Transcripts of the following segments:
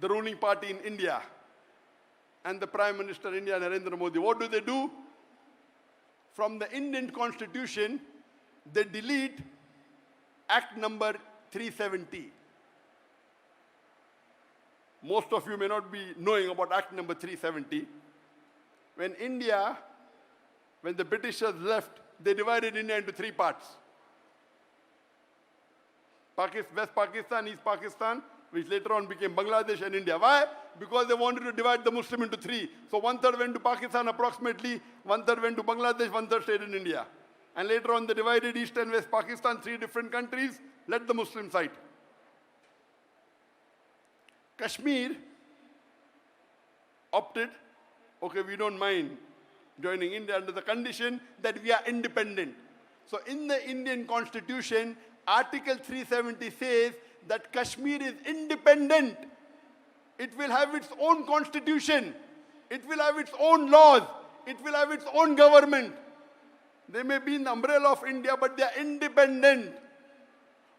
the ruling party in India, and the Prime Minister of India, Narendra Modi, what do? From the Indian Constitution, they delete Act number 370. Most of you may not be knowing about Act number 370. When the Britishers left, they divided India into three parts. West Pakistan, East Pakistan, which later on became Bangladesh and India. Why? Because they wanted to divide the Muslim into three. So 1/3 went to Pakistan approximately, 1/3 went to Bangladesh, 1/3 stayed in India. And later on they divided East and West Pakistan, three different countries, let the Muslim side. Kashmir opted, okay, we don't mind joining India under the condition that we are independent. So in the Indian Constitution, Article 370 says that Kashmir is independent. It will have its own constitution. It will have its own laws. It will have its own government. They may be in the umbrella of India, but they are independent.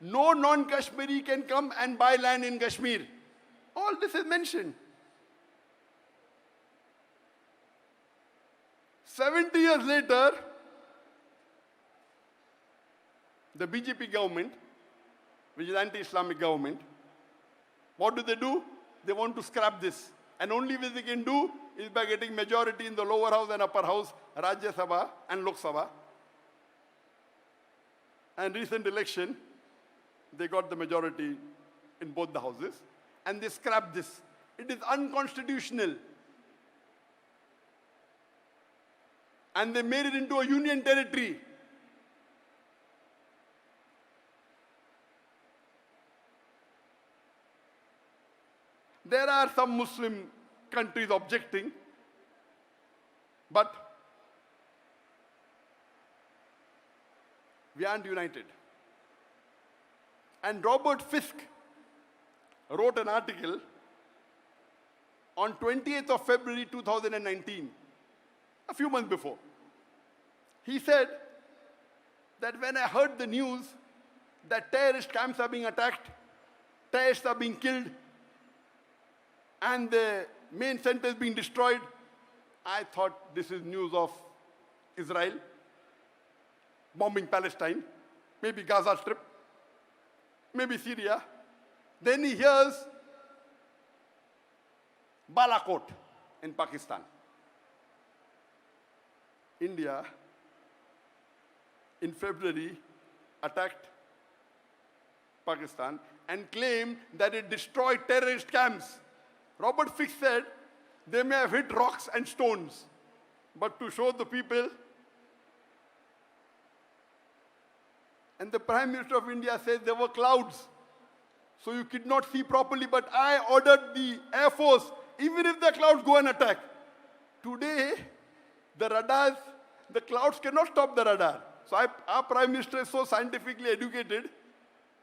No non-Kashmiri can come and buy land in Kashmir. All this is mentioned. 70 years later, the BJP government, which is anti-Islamic government, what do? They want to scrap this. And only way they can do is by getting majority in the lower house and upper house, Rajya Sabha and Lok Sabha. And recent election, they got the majority in both the houses. And they scrapped this. It is unconstitutional. And they made it into a union territory. There are some Muslim countries objecting, but we aren't united. And Robert Fisk wrote an article on 28th of February 2019, a few months before. He said that when I heard the news that terrorist camps are being attacked, terrorists are being killed, and the main center is being destroyed, I thought this is news of Israel bombing Palestine, maybe Gaza Strip, maybe Syria. Then he hears Balakot in Pakistan. India, in February, attacked Pakistan and claimed that it destroyed terrorist camps. Robert Fisk said they may have hit rocks and stones, but to show the people. And the Prime Minister of India says there were clouds, so you could not see properly, but I ordered the Air Force, even if the clouds go and attack. Today, the radars, the clouds cannot stop the radar. So our Prime Minister is so scientifically educated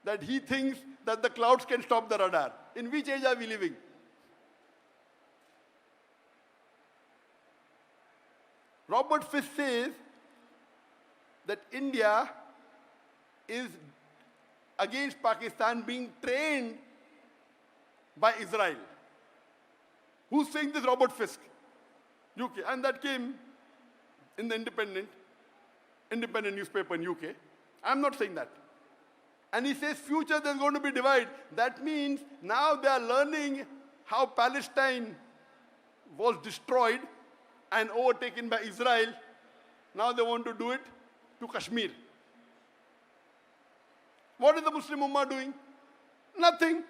that he thinks that the clouds can stop the radar. In which age are we living? Robert Fisk says that India is against Pakistan being trained by Israel. Who's saying this? Robert Fisk, UK. And that came in the independent newspaper in UK. I'm not saying that. And he says future there's going to be divide. That means now they are learning how Palestine was destroyed and overtaken by Israel. Now they want to do it to Kashmir. What is the Muslim Ummah doing? Nothing.